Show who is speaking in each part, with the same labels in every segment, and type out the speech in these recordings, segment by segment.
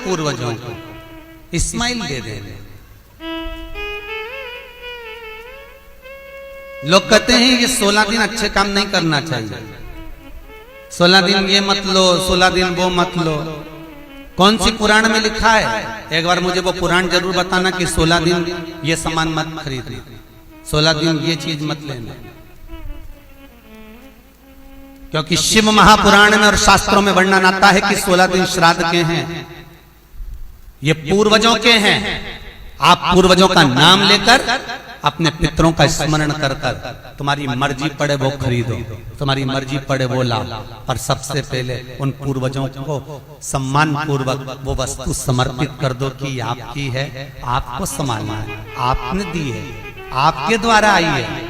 Speaker 1: पूर्वजों को, स्माइल दे देंगे। लोग कहते हैं ये 16 दिन अच्छे काम नहीं करना चाहिए, 16 दिन ये मत लो, 16 दिन वो मत लो। कौन सी पुराण में लिखा है? एक बार मुझे वो पुराण जरूर बताना कि 16 दिन ये सामान मत खरीदना, 16 दिन ये चीज मत लेना। क्योंकि शिव महापुराण में और शास्त्रों में वर्णन आता है कि 16 दिन श्राद्ध के हैं, ये पूर्वजों के हैं। आप पूर्वजों का नाम लेकर अपने पितरों का स्मरण कर कर तुम्हारी मर्जी पड़े वो खरीदो, तुम्हारी मर्जी पड़े वो लाओ, और सबसे पहले उन पूर्वजों को सम्मान पूर्वक वो वस्तु समर्पित कर दो कि आपकी है, आपको संभालना है, आपने दी है, आपके द्वारा आई है।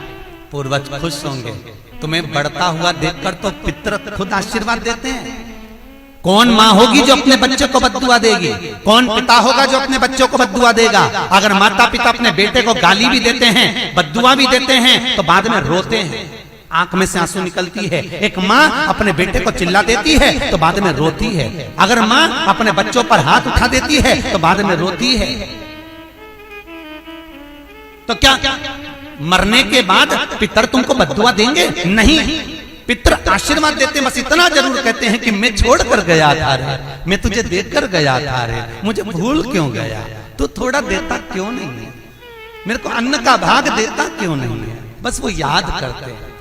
Speaker 1: पूर्वज खुश होंगे। तुम्हें बढ़ता हुआ देखकर तो पितर खुद आशीर्वाद देते हैं। कौन माँ होगी जो अपने बच्चे को बद्दुआ देगी? कौन पिता होगा जो अपने बच्चों को बद्दुआ देगा? अगर माता पिता अपने बेटे को गाली भी देते हैं, बद्दुआ भी देते हैं, तो बाद में रोते हैं, आंख में से आंसू निकलती है। एक माँ अपने बेटे को चिल्ला देती है तो बाद में रोती है। अगर माँ अपने बच्चों पर हाथ उठा देती है तो बाद में रोती है। तो क्या मरने के बाद पितर तुमको बद्दुआ देंगे? नहीं, पितर आशीर्वाद देते हैं। बस इतना जरूर कहते हैं कि मैं छोड़ कर गया था रे, मैं तुझे देकर गया था रे, मुझे भूल क्यों गया? तू थोड़ा देता क्यों नहीं है? मेरे को अन्न का भाग देता क्यों नहीं है? बस वो याद करते हैं,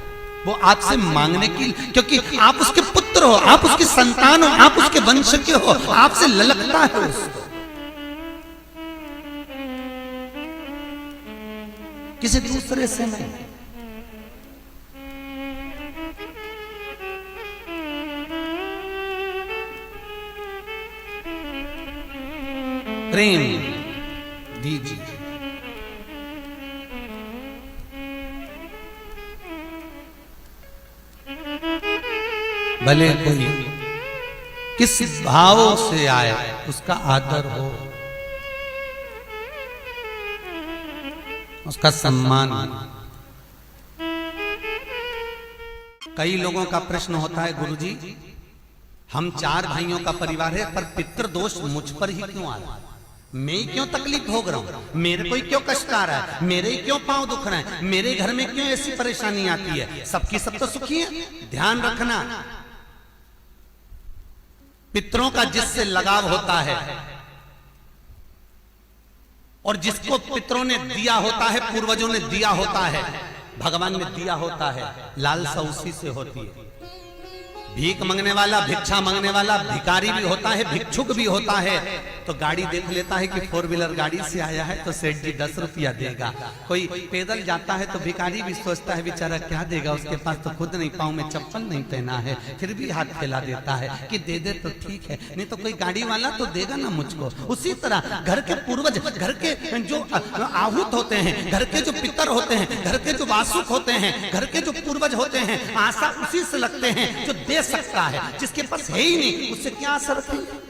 Speaker 1: वो आपसे मांगने की, क्योंकि आप उसके पुत्र हो, आप उसकी संतान हो, आप उसके वंश के हो, आपसे ललकता है उसको, किसी दूसरे से नहीं। प्रेम दीजिए। भले कोई किस भाव से आए उसका आदर हो, उसका सम्मान। कई लोगों का प्रश्न होता है, गुरुजी हम 4 भाइयों का परिवार है, पर पितृ दोष मुझ पर ही क्यों आ रहा है? मैं ही क्यों तकलीफ भोग रहा हूं? मेरे को ही क्यों कष्ट आ रहा है? मेरे ही क्यों पांव दुख रहे हैं? मेरे घर में क्यों ऐसी परेशानी आती है? सबकी सब तो सुखी है। ध्यान रखना, पितरों का जिससे लगाव होता है और जिसको पितरों ने दिया होता है, पूर्वजों ने दिया होता है, भगवान ने दिया होता है, लालसा उसी से होती है। भीख मांगने वाला, भिक्षा मांगने वाला भिखारी भी होता है, भिक्षुक भी होता है। तो गाड़ी देख लेता है कि 4 व्हीलर गाड़ी से आया है तो सेठ जी 10 रुपया देगा। कोई पैदल जाता है तो भिखारी भी सोचता है बेचारा क्या देगा, उसके पास तो खुद नहीं, पाँव में चप्पल नहीं पहना है, फिर भी हाथ फैला देता है कि दे दे तो ठीक है, नहीं तो कोई गाड़ी वाला तो देगा ना मुझको। उसी तरह घर के पूर्वज, घर के जो आहूत होते हैं, घर के जो पितर होते हैं, घर के जो वासुक होते हैं, घर के जो पूर्वज होते हैं, आशा उसी से लगते हैं जो दे सकता है। जिसके पास है ही नहीं उससे क्या आशा रखेंगे?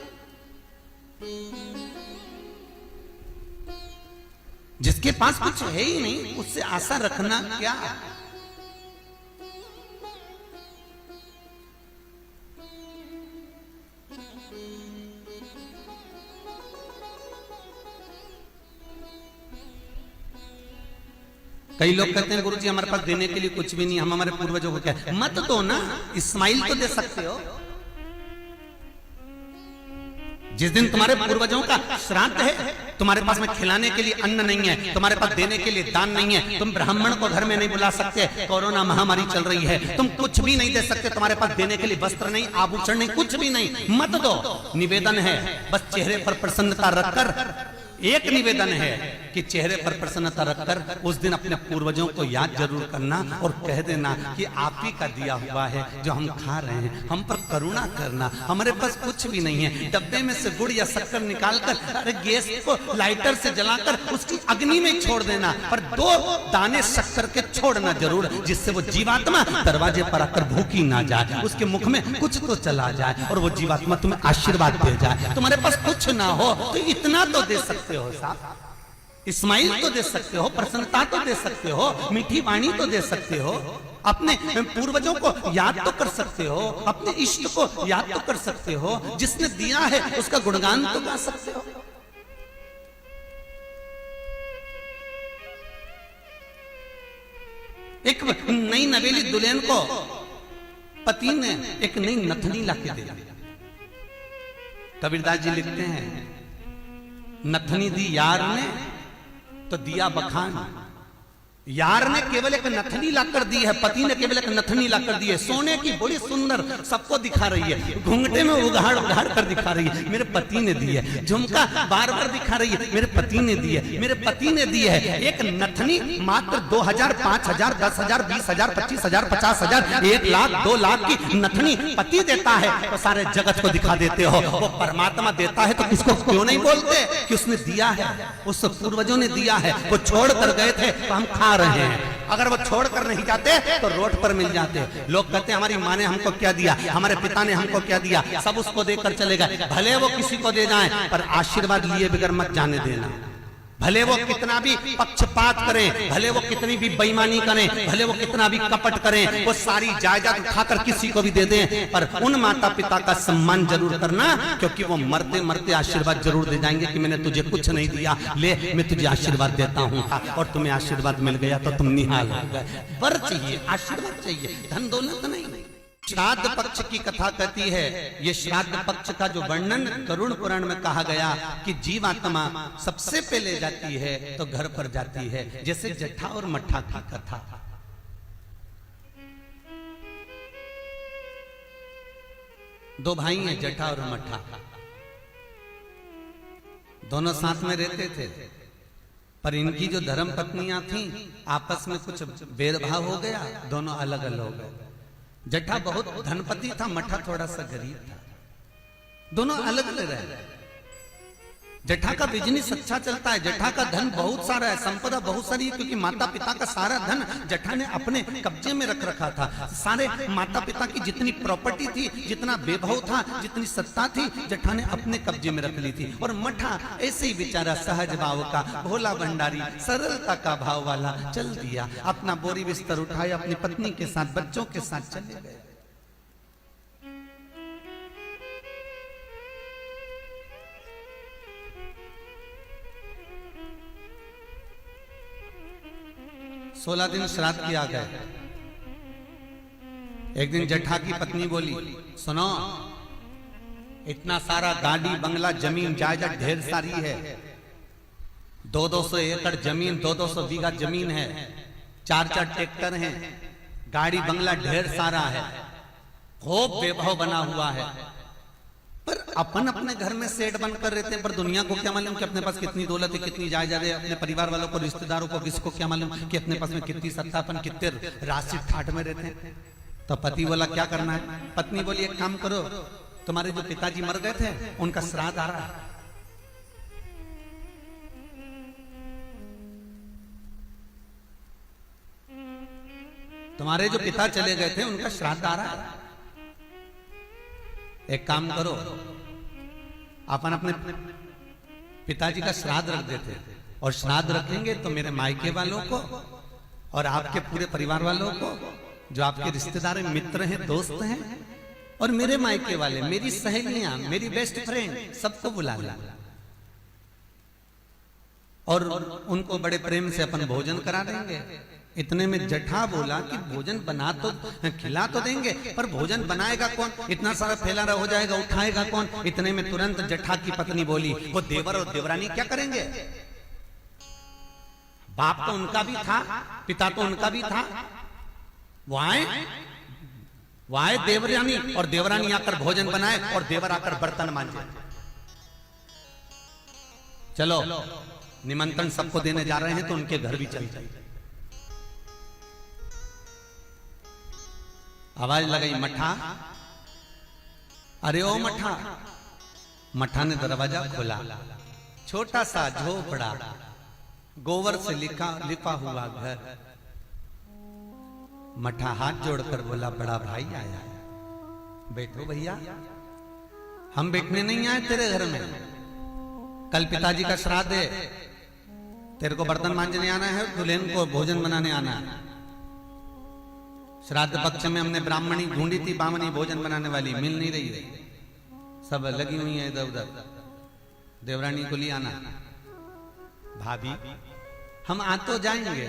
Speaker 1: जिसके पास कुछ है ही नहीं उससे आशा रखना क्या? कई लोग कहते हैं गुरुजी हमारे पास देने के लिए कुछ भी नहीं, हम हमारे पूर्वजों को क्या? मत दो ना, स्माइल तो दे सकते हो। जिस दिन तुम्हारे पूर्वजों का श्राद्ध है, तुम्हारे पास में खिलाने के लिए अन्न नहीं है, तुम्हारे पास देने के लिए दान नहीं है, तुम ब्राह्मण को घर में नहीं बुला सकते, कोरोना महामारी चल रही है, तुम कुछ भी नहीं दे सकते, तुम्हारे पास देने के लिए वस्त्र नहीं, आभूषण नहीं, कुछ भी नहीं, मत दो। निवेदन है बस चेहरे पर प्रसन्नता रखकर, एक निवेदन है कि चेहरे पर प्रसन्नता रखकर उस दिन अपने पूर्वजों को याद जरूर करना और कह देना कि आप ही का दिया हुआ है जो हम खा रहे हैं, हम पर करुणा करना। हमारे पास कुछ भी नहीं है, डब्बे में से गुड़ या शक्कर निकालकर अरे गैस को लाइटर से जलाकर उसकी अग्नि में छोड़ देना, पर 2 दाने शक्कर के छोड़ना जरूर, जिससे वो जीवात्मा दरवाजे पर आकर भूखी ना जाए, उसके मुख में कुछ तो चला जाए और वो जीवात्मा तुम्हें आशीर्वाद दे जाए। तुम्हारे पास कुछ ना हो तो इतना तो दे सकते हो साहब। स्माइल तो दे सकते हो, प्रसन्नता तो दे सकते हो, मीठी वाणी तो दे सकते हो, अपने पूर्वजों को याद तो कर सकते हो, अपने इष्ट को याद तो कर सकते हो, जिसने दिया है उसका गुणगान तो गा सकते हो। एक नई नवेली दुल्हन को पति ने एक नई नथनी लाके दे दी। कबीरदास जी लिखते हैं, नथनी दी यार ने तो दिया बखान। यार ने केवल एक नथनी लाकर दी है, पति ने केवल एक नथनी लाकर दी है, सोने की बड़ी सुंदर, सबको दिखा रही है, घूंघटे में उघाड़ उघाड़ कर दिखा रही है, मेरे पति ने दी है। झुमका बार बार दिखा रही है, मेरे पति ने दी है, मेरे पति ने दी है। एक नथनी मात्र 2000, 5000, 10,000, 20,000, 25,000, 50,000, 1 लाख, 2 लाख की नथनी पति देता है तो सारे जगत को दिखा देते हो। वो परमात्मा देता है तो किसको क्यों नहीं बोलते कि उसने दिया है, उस पूर्वजों ने दिया है। वो छोड़ कर गए थे तो हम खा रहे हैं, अगर वो छोड़कर नहीं जाते तो रोड पर मिल जाते। लोग कहते हैं हमारी माँ ने हमको क्या दिया, हमारे पिता ने हमको क्या दिया, सब उसको देकर चले गए। भले वो किसी को दे जाएं पर आशीर्वाद लिए बगैर मत जाने देना। भले वो कितना भी पक्षपात करें, भले वो कितनी भी बेईमानी करें, भले वो कितना भी कपट करें, वो सारी जायदाद उठाकर किसी को भी दे दें, पर उन माता पिता का सम्मान जरूर करना, क्योंकि वो मरते मरते आशीर्वाद जरूर दे जाएंगे कि मैंने तुझे कुछ नहीं दिया, ले मैं तुझे आशीर्वाद देता हूँ, और तुम्हें आशीर्वाद मिल गया तो तुम निहाल हो गए। वर चाहिए, आशीर्वाद चाहिए, धन दौलत नहीं। श्राद्ध पक्ष की कथा कहती है, ये श्राद्ध पक्ष का जो वर्णन गरुड़ पुराण में कहा गया कि जीवात्मा सबसे पहले जाती है तो घर पर जाती है, जैसे जट्ठा और मट्ठा की कथा। दो भाई हैं, जट्ठा और मट्ठा, दोनों साथ में रहते थे, पर इनकी जो धर्म पत्नियां थीं आपस में कुछ भेदभाव हो गया, दोनों अलग अलग हो गए। जट्ठा बहुत धनपति था, मट्ठा थोड़ा सा गरीब था, दोनों अलग अलग रहे। जट्ठा का बिजनेस अच्छा चलता है, जट्ठा का धन बहुत सारा है, संपदा बहुत सारी है, क्योंकि माता पिता का सारा धन जट्ठा ने अपने कब्जे में रख रखा था। सारे माता पिता की जितनी प्रॉपर्टी थी, जितना वैभव था, जितनी सत्ता थी, जट्ठा ने अपने कब्जे में रख ली थी। और मट्ठा ऐसे ही बेचारा सहज भाव का, भोला भंडारी, सरलता का भाव वाला चल दिया, अपना बोरी बिस्तर उठाया, अपनी पत्नी के साथ, बच्चों के साथ चले गए। सोलह दिन श्राद्ध किया गया। एक दिन जट्ठा की पत्नी बोली, सुनो, इतना सारा गाड़ी बंगला जमीन जायदाद ढेर सारी है, 200 एकड़ जमीन, 200 बीघा जमीन है, 4 ट्रैक्टर हैं, गाड़ी बंगला ढेर सारा है, खूब वैभव बना हुआ है, पर अपन अपने घर में सेठ बनकर रहते हैं, पर दुनिया को क्या मालूम कि अपने पास कितनी दौलत है, कितनी जायदाद है, अपने परिवार वालों को, रिश्तेदारों को, किसको क्या मालूम कि अपने पास में कितनी सत्ता, अपन कितने राशि ठाट में रहते हैं। तो पति बोला क्या करना है, पत्नी बोली एक काम करो, तुम्हारे जो पिताजी मर गए थे उनका श्राद्ध आ रहा है, तुम्हारे जो पिता चले गए थे उनका श्राद्ध आ रहा है, एक काम करो, अपन अपने पिताजी का श्राद्ध रख देते, और श्राद्ध रखेंगे तो मेरे मायके वालों को और आपके पूरे परिवार वालों को, जो आपके रिश्तेदार हैं, मित्र हैं, दोस्त हैं, और मेरे मायके वाले, मेरी सहेलियां, मेरी बेस्ट फ्रेंड, सबको बुला ला, और उनको बड़े प्रेम से अपन भोजन करा देंगे। इतने में जट्ठा बोला कि भोजन बना तो खिला तो देंगे, पर भोजन बनाएगा कौन, इतना सारा फैला हो जाएगा, उठाएगा कौन। इतने में तुरंत जट्ठा की पत्नी बोली, वो देवर और देवरानी क्या करेंगे, बाप तो उनका भी था, पिता तो उनका भी था, वो आए देवरानी, और देवरानी आकर भोजन बनाए और देवर आकर बर्तन मांजे। चलो निमंत्रण सबको देने जा रहे हैं तो उनके घर भी चल जाए। आवाज लगाई, मट्ठा, अरे ओ मट्ठा। मट्ठा ने दरवाजा खोला, छोटा सा झोपड़ा, गोबर से लिपा हुआ घर। मट्ठा हाथ जोड़कर बोला, बड़ा भाई आया है, बैठो भैया, हम बैठने नहीं आए तेरे घर में, कल पिताजी का श्राद्ध है, तेरे को बर्तन मांजने आना है, दुल्हन को भोजन बनाने आना है। श्राद्ध पक्ष में हमने ब्राह्मणी ढूंढी थी, बामनी भोजन बनाने वाली मिल नहीं रही है, सब लगी हुई है इधर उधर। देवरानी को लिए आना। भाभी हम आ तो जाएंगे,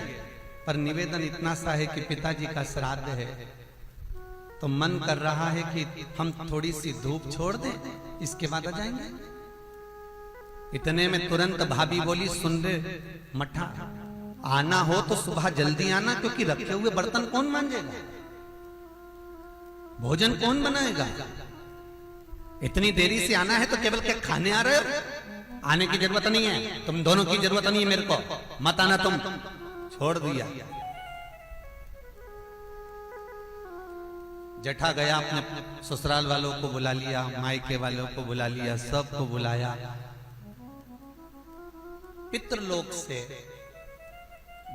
Speaker 1: पर निवेदन इतना सा है कि पिताजी का श्राद्ध है, तो मन कर रहा है कि हम थोड़ी सी धूप छोड़ दें, इसके बाद आ जाएंगे। इतने में तुरंत भाभी बोली, सुन रे मठा, आना हो तो सुबह जल्दी आना, क्योंकि रखे हुए बर्तन कौन मांजेगा, भोजन कौन बनाएगा। इतनी देरी से आना है तो केवल क्या खाने आ रहे हो? आने की जरूरत नहीं है, तुम दोनों की जरूरत नहीं है, मेरे को मत आना, तुम छोड़ दिया। जेठा गया, अपने ससुराल वालों को बुला लिया, मायके वालों को बुला लिया, सबको बुलाया। पितृलोक से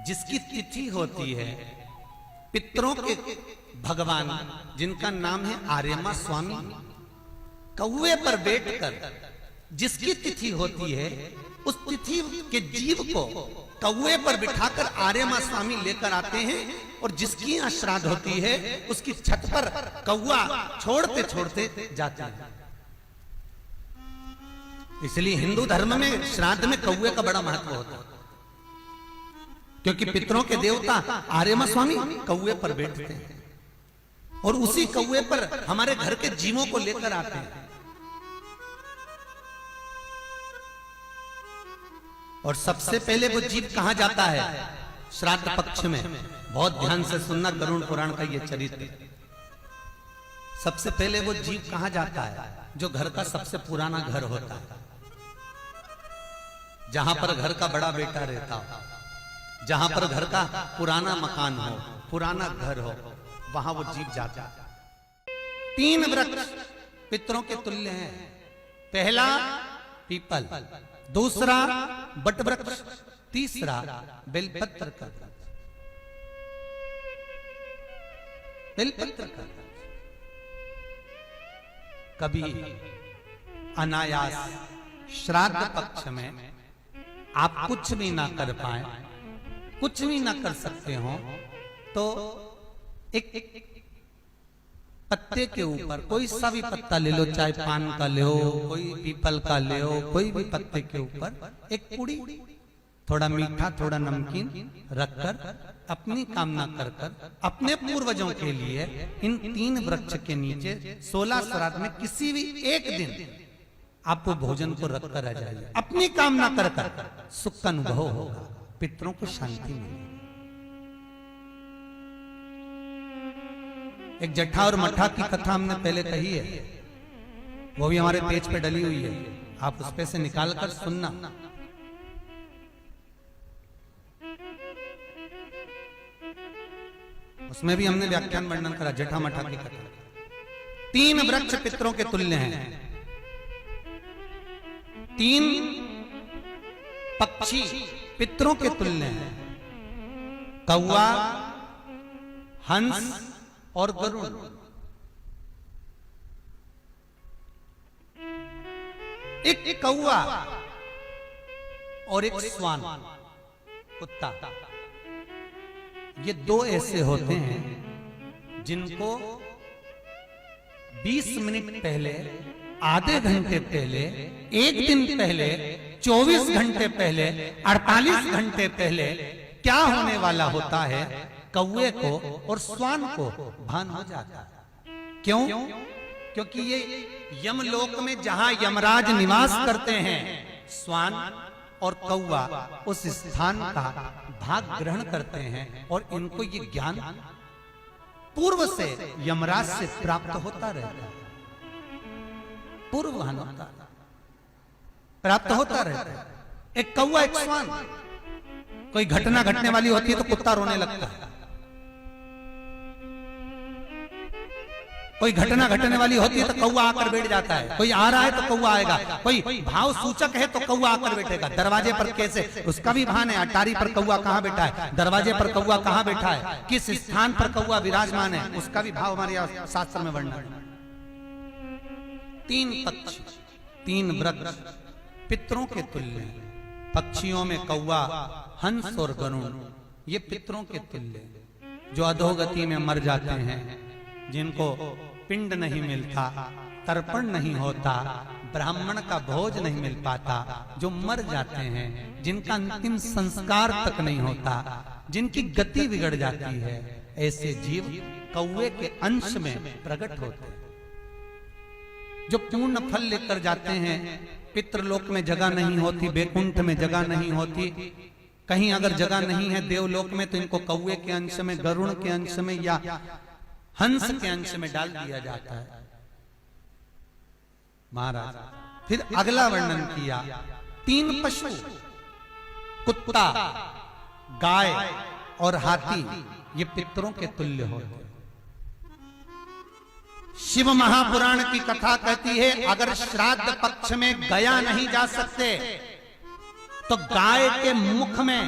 Speaker 1: जिसकी तिथि होती है, पितरों के भगवान जिनका नाम है आर्यमा स्वामी, कौवे पर बैठकर जिसकी तिथि होती है, उस तिथि के जीव को कौवे पर बिठाकर आर्यमा स्वामी लेकर आते हैं, और जिसकी यहाँ श्राद्ध होती है उसकी छत पर कौवा छोड़ते छोड़ते जाते हैं। इसलिए हिंदू धर्म में श्राद्ध में कौवे का बड़ा महत्व होता है, क्योंकि पितरों के देवता आर्यमा स्वामी कौवे पर बैठते हैं, और उसी कौवे पर हमारे घर के जीवों को लेकर आते हैं। और सबसे पहले वो जीव कहां जाता है श्राद्ध पक्ष में? बहुत ध्यान से सुनना गरुड़ पुराण का ये चरित्र। सबसे पहले वो जीव कहां जाता है? जो घर का सबसे पुराना घर होता है, जहां पर घर का बड़ा बेटा रहता हो, जहां पर घर का पुराना मकान हो, पुराना घर हो, वहां वो जीव जाता है। 3 वृक्ष पितरों के तुल्य हैं। पहला पीपल, दूसरा बट वृक्ष, तीसरा बेलपत्र का वृक्ष। बेलपत्र का वृक्ष कभी अनायास श्राद्ध पक्ष में आप कुछ भी ना कर पाए, कुछ भी ना कर सकते हो, तो एक पत्ते के ऊपर कोई सा भी पत्ता ले लो, चाहे पान का ले हो, कोई पीपल का ले हो, कोई भी पत्ते के ऊपर एक पुड़ी, थोड़ा मीठा थोड़ा नमकीन रखकर अपनी कामना कर कर अपने पूर्वजों के लिए इन 3 वृक्ष के नीचे 16 श्राद्ध में किसी भी एक दिन आपको भोजन को रखकर आ जाइए। अपनी कामना कर कर सुख का अनुभव होगा, पितरों को शांति मिलेगी। एक जट्ठा और मट्ठा की कथा हमने पहले कही है, वो भी हमारे पेज पे डली हुई है, आप उस पे से निकाल कर सुनना। उसमें भी हमने व्याख्यान वर्णन करा जट्ठा मट्ठा की कथा। 3 वृक्ष पितरों के तुल्य हैं, 3 पक्षी पितरों के तुल्य हैं, कौवा, हंस और गरुड़। एक कौवा और एक स्वान, कुत्ता, ये 2 ऐसे होते हैं जिनको 20 मिनट पहले, आधे घंटे पहले, 1 दिन पहले, 24 घंटे पहले, 48 घंटे पहले क्या होने वाला होता है, कौवे को और स्वान को भान हो जाता है। क्यों? क्योंकि ये यमलोक में जहां यमराज निवास करते हैं, स्वान और कौवा उस स्थान का भाग ग्रहण करते हैं, और इनको ये ज्ञान पूर्व से यमराज से प्राप्त होता रहता है, पूर्ववान होता प्राप्त होता रहता है। एक कौवा एक स्वान, कोई घटना घटने वाली होती है तो कुत्ता रोने लगता है, कोई घटना घटने वाली होती है तो कौवा आकर बैठ जाता है, कोई आ रहा है तो कौवा आएगा, कोई भाव सूचक है तो कौवा आकर बैठेगा। दरवाजे पर कैसे, उसका भी भान है, अटारी पर कौवा कहां बैठा है, दरवाजे पर कौवा कहां बैठा है, किस स्थान पर कौवा विराजमान है, उसका भी भाव हमारे शास्त्र में वर्णन है। 3 पक्षी, 3 वृक्ष पितरों के तुल्य हैं। पक्षियों में कौवा हंस और गरुण, ये पितरों के तुल्य, जो अधोगति में मर जाते हैं, जिनको पिंड नहीं मिलता, तर्पण नहीं होता, ब्राह्मण का भोज नहीं मिल पाता, जो मर जाते हैं, जिनका अंतिम संस्कार तक नहीं होता, जिनकी गति बिगड़ जाती है, ऐसे जीव कौवे के अंश में प्रकट होते हैं, जो पूर्ण फल लेकर जाते हैं। पितृलोक में जगह नहीं होती, बैकुंठ में जगह नहीं होती, कहीं अगर जगह नहीं है देवलोक में, तो इनको कौवे के अंश में, गरुण के अंश में या हंस के अंश में डाल दिया जाता है। महाराज फिर अगला वर्णन किया, 3 पशु, कुत्ता, गाय और हाथी, ये पितरों के तुल्य होते। शिव महापुराण की कथा कहती है, अगर श्राद्ध पक्ष में गया नहीं जा सकते, तो गाय के मुख में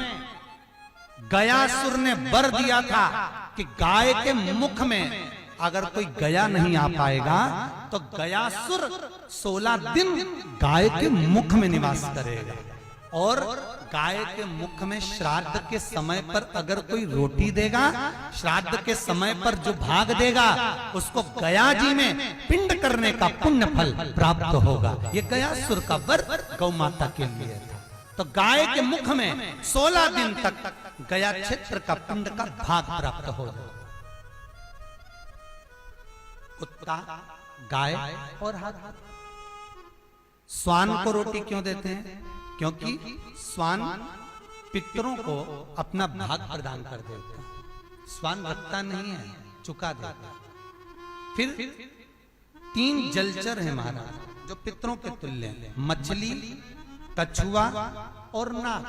Speaker 1: गयासुर ने वर दिया था कि गाय के मुख में अगर कोई गया नहीं आ पाएगा, तो गयासुर 16 दिन गाय के मुख में निवास करेगा। और गाय के मुख में श्राद्ध के समय पर अगर कोई रोटी देगा, श्राद्ध के समय पर जो भाग देगा, उसको गया जी में पिंड करने का पुण्य फल प्राप्त होगा। ये गयासुर का वर गौ माता के लिए था। तो गाय के मुख में 16 दिन तक गया क्षेत्र का पिंड का भाग प्राप्त होगा। कुत्ता, गाय और हाथी। स्वान को रोटी क्यों देते हैं? क्योंकि स्वान पितरों को अपना भाग प्रदान कर देता है। स्वान रखता नहीं है, चुका देता। फिर 3 जलचर है महाराज, जो पितरों के तुल्य हैं, मछली, कछुआ और नाग।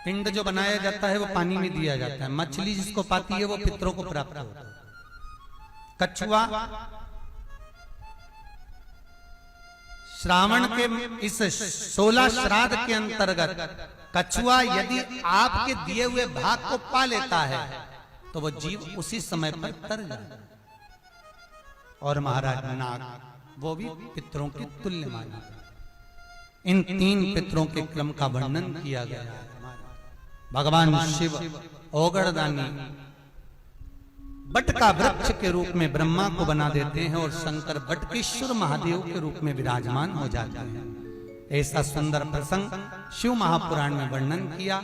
Speaker 1: पिंड जो बनाया जाता है वो पानी में दिया जाता है। मछली जिसको पाती है वो पितरों को प्राप्त होता है। कछुआ श्रावण के इस 16 श्राद्ध के अंतर्गत कछुआ यदि आपके दिए हुए भाग को पा लेता है, तो वो जीव उसी समय पर तर जाता है। और महाराज नाग, वो भी पितरों के तुल्य माना। इन 3 पितरों के क्रम का वर्णन किया गया है। भगवान शिव ओगड़दानी बट का वृक्ष के रूप में ब्रह्मा को बना देते हैं और शंकर बटकेश्वर महादेव के रूप में विराजमान हो जाते हैं। ऐसा सुंदर प्रसंग शिव महापुराण में वर्णन किया।